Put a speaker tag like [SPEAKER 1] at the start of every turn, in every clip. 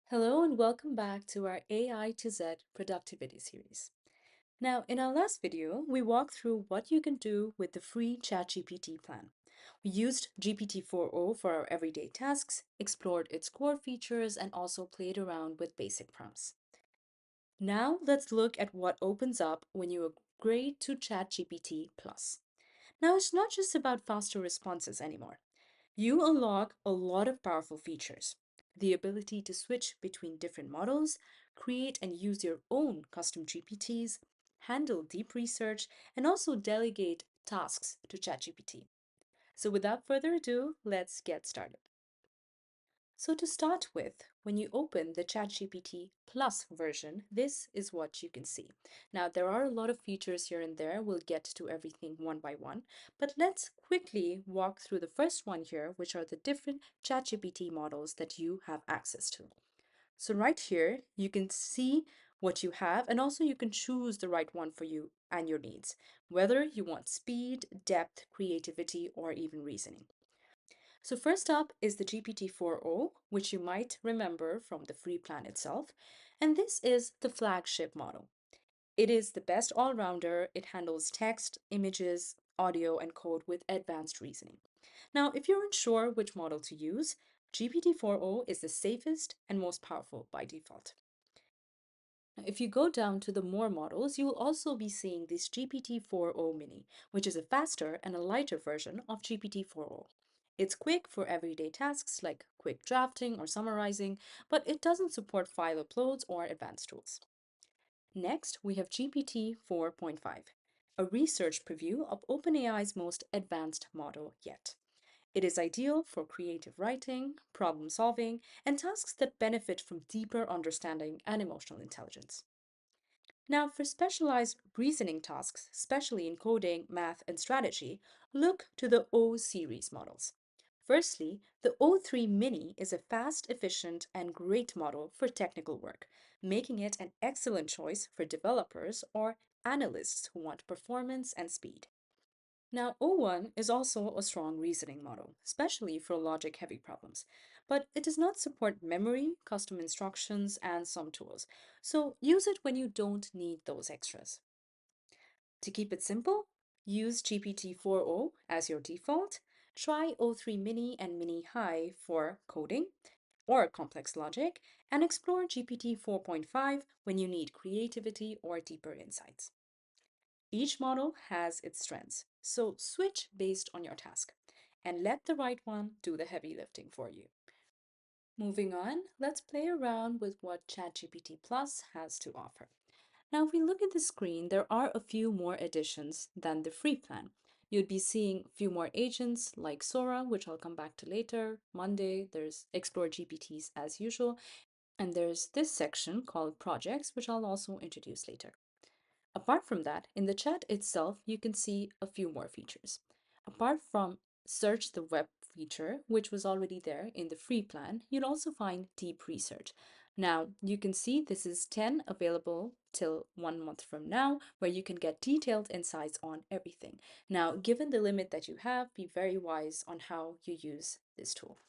[SPEAKER 1] Hello and welcome back to our AI to Z productivity series. Now, in our last video, we walked through what you can do with the free ChatGPT plan. We used GPT-4o for our everyday tasks, explored its core features, and also played around with basic prompts. Now, let's look at what opens up when you upgrade to ChatGPT Plus. Now, it's not just about faster responses anymore. You unlock a lot of powerful features. The ability to switch between different models, create and use your own custom GPTs, handle deep research, and also delegate tasks to ChatGPT. So without further ado, let's get started. So to start with, when you open the ChatGPT Plus version, this is what you can see. Now, there are a lot of features here and there. We'll get to everything one by one, but let's quickly walk through the first one here, which are the different ChatGPT models that you have access to. So right here, you can see what you have, and also you can choose the right one for you and your needs, whether you want speed, depth, creativity, or even reasoning. So first up is the GPT-4o, which you might remember from the free plan itself. And this is the flagship model. It is the best all-rounder. It handles text, images, audio, and code with advanced reasoning. Now, if you're unsure which model to use, GPT-4o is the safest and most powerful by default. Now, if you go down to the more models, you will also be seeing this GPT-4o Mini, which is a faster and a lighter version of GPT-4o. It's quick for everyday tasks like quick drafting or summarizing, but it doesn't support file uploads or advanced tools. Next, we have GPT 4.5, a research preview of OpenAI's most advanced model yet. It is ideal for creative writing, problem solving, and tasks that benefit from deeper understanding and emotional intelligence. Now, for specialized reasoning tasks, especially in coding, math, and strategy, look to the O series models. Firstly, the O3 Mini is a fast, efficient, and great model for technical work, making it an excellent choice for developers or analysts who want performance and speed. Now, O1 is also a strong reasoning model, especially for logic-heavy problems, but it does not support memory, custom instructions, and some tools, so use it when you don't need those extras. To keep it simple, use GPT-4o as your default, try O3 Mini and Mini High for coding or complex logic, and explore GPT 4.5 when you need creativity or deeper insights. Each model has its strengths, so switch based on your task and let the right one do the heavy lifting for you. Moving on, let's play around with what ChatGPT Plus has to offer. Now, if we look at the screen, there are a few more additions than the free plan. You'd be seeing a few more agents like Sora, which I'll come back to later. Monday, there's Explore GPTs as usual, and there's this section called Projects, which I'll also introduce later. Apart from that, in the chat itself, you can see a few more features. Apart from search the web feature, which was already there in the free plan, you'll also find deep research. Now, you can see this is 10 available till 1 month from now, where you can get detailed insights on everything. Now, given the limit that you have, be very wise on how you use this tool.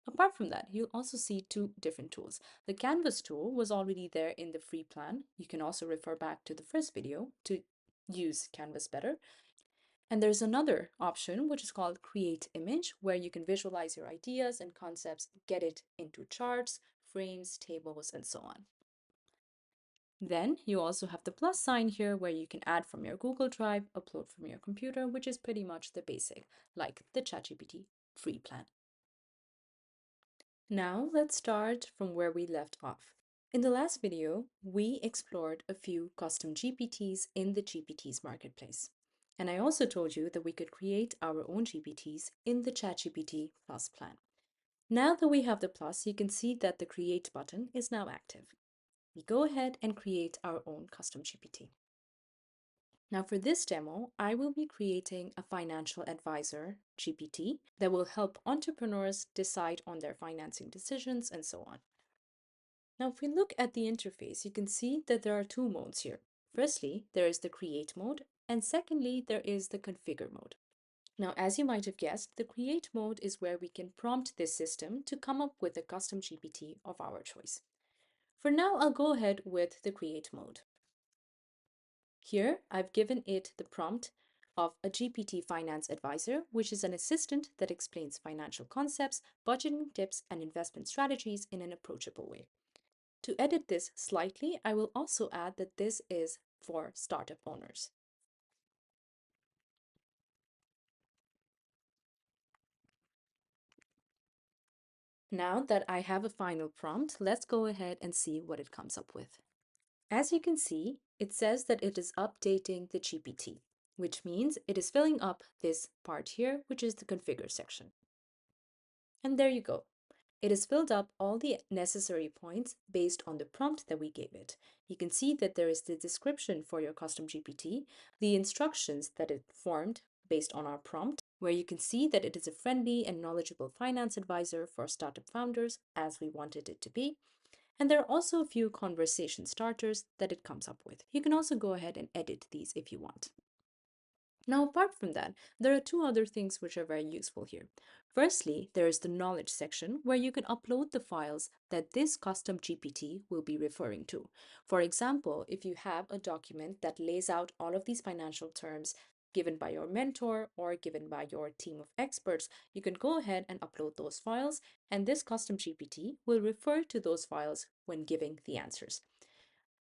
[SPEAKER 1] Apart from that, you'll also see two different tools. The Canvas tool was already there in the free plan. You can also refer back to the first video to use Canvas better. And there's another option, which is called Create Image, where you can visualize your ideas and concepts, get it into charts, frames, tables, and so on. Then you also have the plus sign here where you can add from your Google Drive, upload from your computer, which is pretty much the basic, like the ChatGPT free plan. Now let's start from where we left off. In the last video, we explored a few custom GPTs in the GPTs marketplace. And I also told you that we could create our own GPTs in the ChatGPT Plus plan. Now that we have the Plus, you can see that the Create button is now active. We go ahead and create our own custom GPT. Now for this demo, I will be creating a financial advisor GPT that will help entrepreneurs decide on their financing decisions and so on. Now, if we look at the interface, you can see that there are two modes here. Firstly, there is the create mode, and secondly, there is the configure mode. Now, as you might have guessed, the create mode is where we can prompt this system to come up with a custom GPT of our choice. For now, I'll go ahead with the create mode. Here, I've given it the prompt of a GPT finance advisor, which is an assistant that explains financial concepts, budgeting tips, and investment strategies in an approachable way. To edit this slightly, I will also add that this is for startup owners. Now that I have a final prompt, let's go ahead and see what it comes up with. As you can see, it says that it is updating the GPT, which means it is filling up this part here, which is the configure section. And there you go. It has filled up all the necessary points based on the prompt that we gave it. You can see that there is the description for your custom GPT, the instructions that it formed based on our prompt, where you can see that it is a friendly and knowledgeable finance advisor for startup founders, as we wanted it to be. And there are also a few conversation starters that it comes up with. You can also go ahead and edit these if you want. Now, apart from that, there are two other things which are very useful here. Firstly, there is the knowledge section where you can upload the files that this custom GPT will be referring to. For example, if you have a document that lays out all of these financial terms given by your mentor or given by your team of experts, you can go ahead and upload those files, and this custom GPT will refer to those files when giving the answers.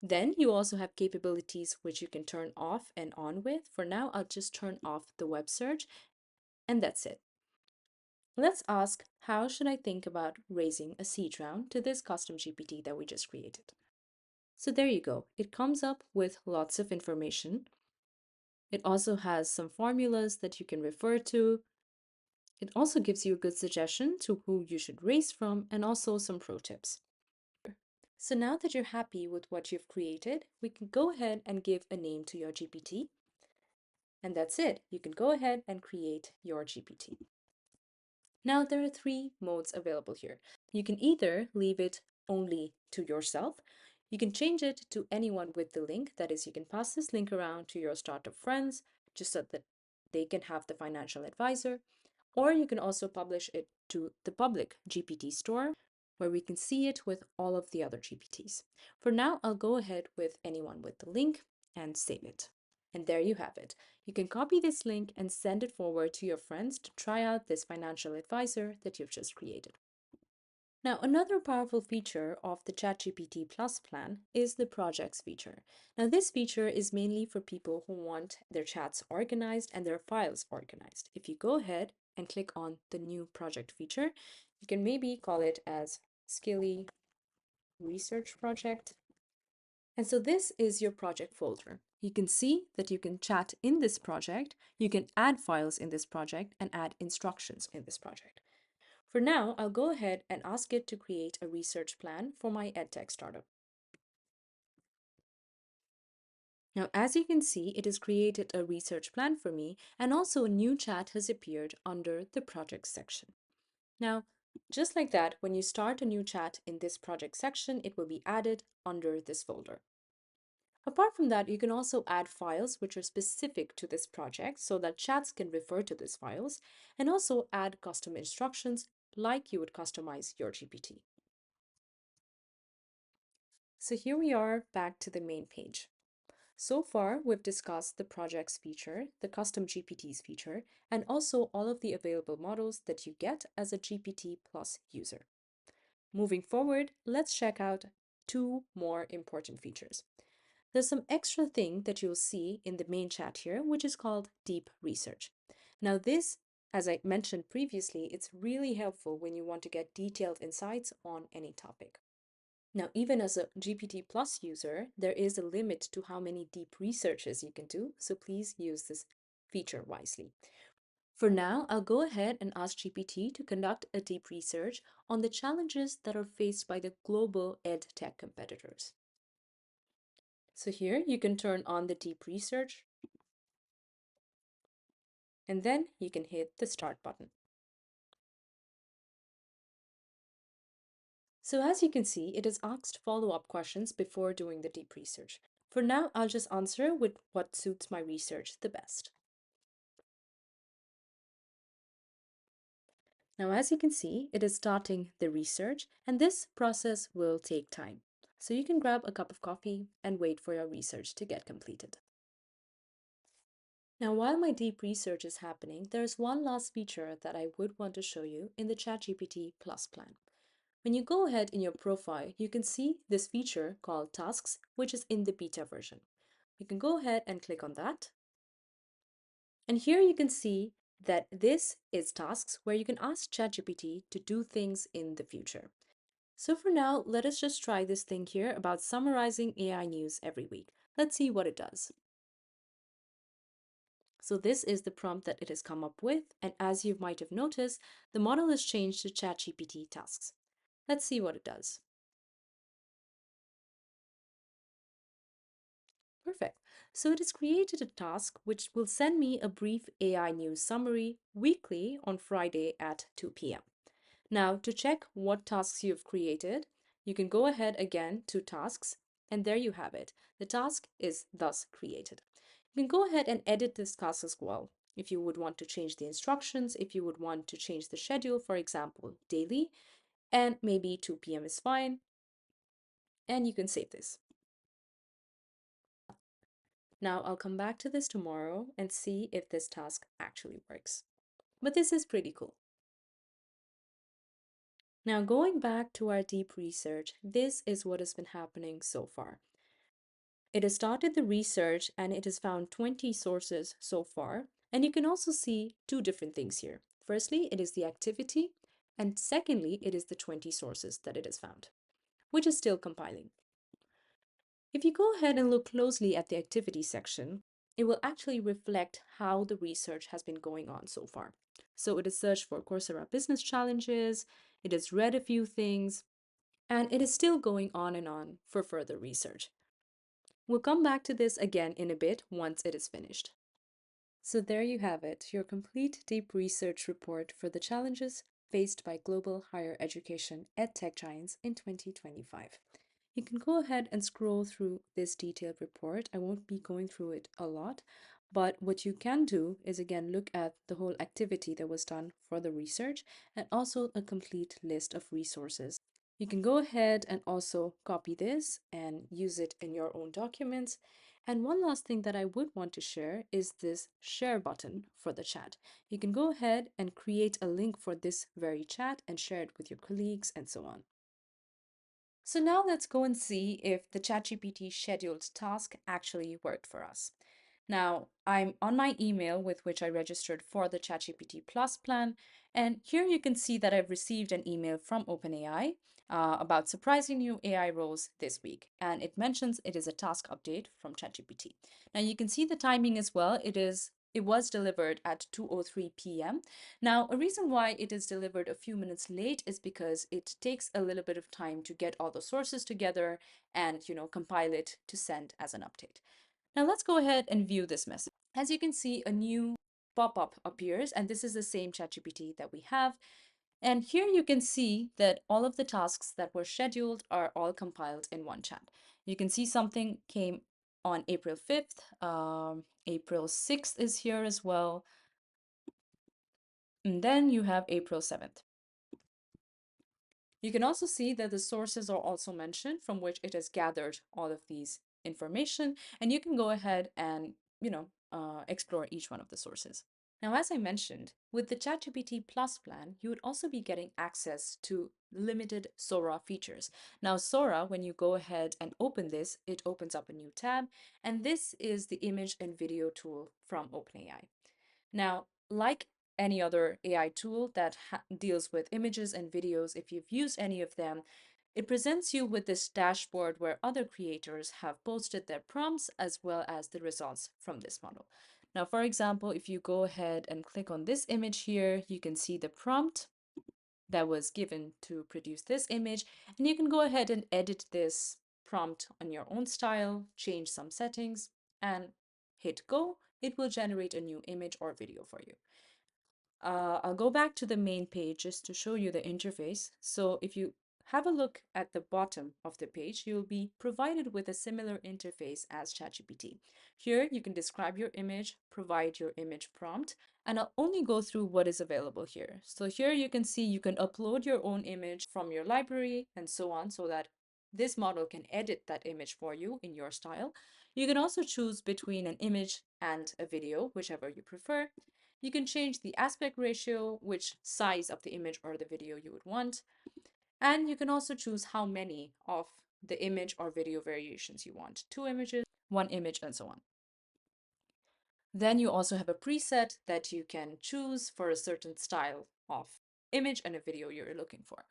[SPEAKER 1] Then you also have capabilities which you can turn off and on with. For now, I'll just turn off the web search, and that's it. Let's ask, how should I think about raising a seed round to this custom GPT that we just created? So there you go. It comes up with lots of information. It also has some formulas that you can refer to. It also gives you a good suggestion to who you should raise from, and also some pro tips. So now that you're happy with what you've created, we can go ahead and give a name to your GPT. And that's it. You can go ahead and create your GPT. Now there are three modes available here. You can either leave it only to yourself. You can change it to anyone with the link. That is, you can pass this link around to your startup friends just so that they can have the financial advisor. Or you can also publish it to the public GPT store where we can see it with all of the other GPTs. For now, I'll go ahead with anyone with the link and save it. And there you have it. You can copy this link and send it forward to your friends to try out this financial advisor that you've just created. Now, another powerful feature of the ChatGPT Plus plan is the projects feature. Now, this feature is mainly for people who want their chats organized and their files organized. If you go ahead and click on the new project feature, you can maybe call it as Skilly Research Project. And so this is your project folder. You can see that you can chat in this project, you can add files in this project, and add instructions in this project. For now, I'll go ahead and ask it to create a research plan for my EdTech startup. Now, as you can see, it has created a research plan for me, and also a new chat has appeared under the project section. Now, just like that, when you start a new chat in this project section, it will be added under this folder. Apart from that, you can also add files which are specific to this project so that chats can refer to these files, and also add custom instructions like you would customize your GPT. So here we are back to the main page. So far, we've discussed the projects feature, the custom GPTs feature, and also all of the available models that you get as a GPT Plus user. Moving forward, let's check out two more important features. There's some extra thing that you'll see in the main chat here, which is called deep research. Now this, as I mentioned previously, it's really helpful when you want to get detailed insights on any topic. Now, even as a GPT Plus user, there is a limit to how many deep researches you can do, so please use this feature wisely. For now, I'll go ahead and ask GPT to conduct a deep research on the challenges that are faced by the global ed tech competitors. So here you can turn on the deep research, and then you can hit the start button. So as you can see, it has asked follow-up questions before doing the deep research. For now, I'll just answer with what suits my research the best. Now, as you can see, it is starting the research, and this process will take time. So you can grab a cup of coffee and wait for your research to get completed. Now, while my deep research is happening, there's one last feature that I would want to show you in the ChatGPT Plus plan. When you go ahead in your profile, you can see this feature called Tasks, which is in the beta version. You can go ahead and click on that. And here you can see that this is tasks where you can ask ChatGPT to do things in the future. So for now, let us just try this thing here about summarizing AI news every week. Let's see what it does. So this is the prompt that it has come up with, and as you might have noticed, the model has changed to ChatGPT tasks. Let's see what it does. Perfect. So it has created a task which will send me a brief AI news summary weekly on Friday at 2 p.m. Now, to check what tasks you've created, you can go ahead again to tasks, and there you have it. The task is thus created. You can go ahead and edit this task as well. If you would want to change the instructions, if you would want to change the schedule, for example, daily, and maybe 2 p.m. is fine, and you can save this. Now I'll come back to this tomorrow and see if this task actually works. But this is pretty cool. Now going back to our deep research, this is what has been happening so far. It has started the research and it has found 20 sources so far. And you can also see two different things here. Firstly, it is the activity, and secondly, it is the 20 sources that it has found, which is still compiling. If you go ahead and look closely at the activity section, it will actually reflect how the research has been going on so far. So it has searched for Coursera business challenges, it has read a few things, and it is still going on and on for further research. We'll come back to this again in a bit once it is finished. So there you have it, your complete deep research report for the challenges faced by global higher education edtech giants in 2025. You can go ahead and scroll through this detailed report. I won't be going through it a lot, but what you can do is again look at the whole activity that was done for the research and also a complete list of resources. You can go ahead and also copy this and use it in your own documents. And one last thing that I would want to share is this share button for the chat. You can go ahead and create a link for this very chat and share it with your colleagues and so on. So now let's go and see if the ChatGPT scheduled task actually worked for us. Now, I'm on my email with which I registered for the ChatGPT Plus plan, and here you can see that I've received an email from OpenAI about surprising new AI roles this week, and it mentions it is a task update from ChatGPT. Now you can see the timing as well. It was delivered at 2:03 p.m. Now, a reason why it is delivered a few minutes late is because it takes a little bit of time to get all the sources together and, compile it to send as an update. Now let's go ahead and view this message. As you can see, a new pop-up appears, and this is the same ChatGPT that we have. And here you can see that all of the tasks that were scheduled are all compiled in one chat. You can see something came on April 5th, April 6th is here as well, and then you have April 7th. You can also see that the sources are also mentioned from which it has gathered all of these information, and you can go ahead and, explore each one of the sources. Now, as I mentioned, with the ChatGPT Plus plan, you would also be getting access to limited Sora features. Now, Sora, when you go ahead and open this, it opens up a new tab, and this is the image and video tool from OpenAI. Now, like any other AI tool that deals with images and videos, if you've used any of them, it presents you with this dashboard where other creators have posted their prompts as well as the results from this model. Now, for example, if you go ahead and click on this image here, you can see the prompt that was given to produce this image, and you can go ahead and edit this prompt on your own style, change some settings, and hit go. It will generate a new image or video for you. I'll go back to the main page just to show you the interface. So if you have a look at the bottom of the page, you'll be provided with a similar interface as ChatGPT. Here, you can describe your image, provide your image prompt, and I'll only go through what is available here. So here you can see you can upload your own image from your library and so on, so that this model can edit that image for you in your style. You can also choose between an image and a video, whichever you prefer. You can change the aspect ratio, which size of the image or the video you would want. And you can also choose how many of the image or video variations you want. 2 images, 1 image, and so on. Then you also have a preset that you can choose for a certain style of image and a video you're looking for.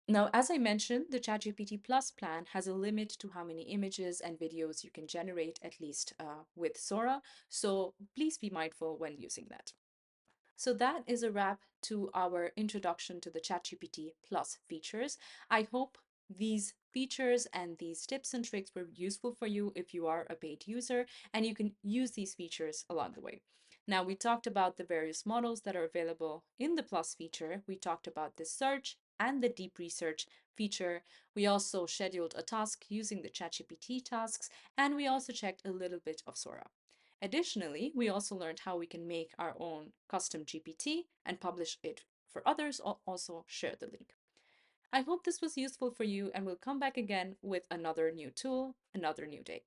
[SPEAKER 1] Now, as I mentioned, the ChatGPT Plus plan has a limit to how many images and videos you can generate, at least with Sora. So please be mindful when using that. So that is a wrap to our introduction to the ChatGPT Plus features. I hope these features and these tips and tricks were useful for you if you are a paid user, and you can use these features along the way. Now, we talked about the various models that are available in the Plus feature. We talked about the search and the deep research feature. We also scheduled a task using the ChatGPT tasks, and we also checked a little bit of Sora. Additionally, we also learned how we can make our own custom GPT and publish it for others, or also share the link. I hope this was useful for you, and we'll come back again with another new tool, another new day.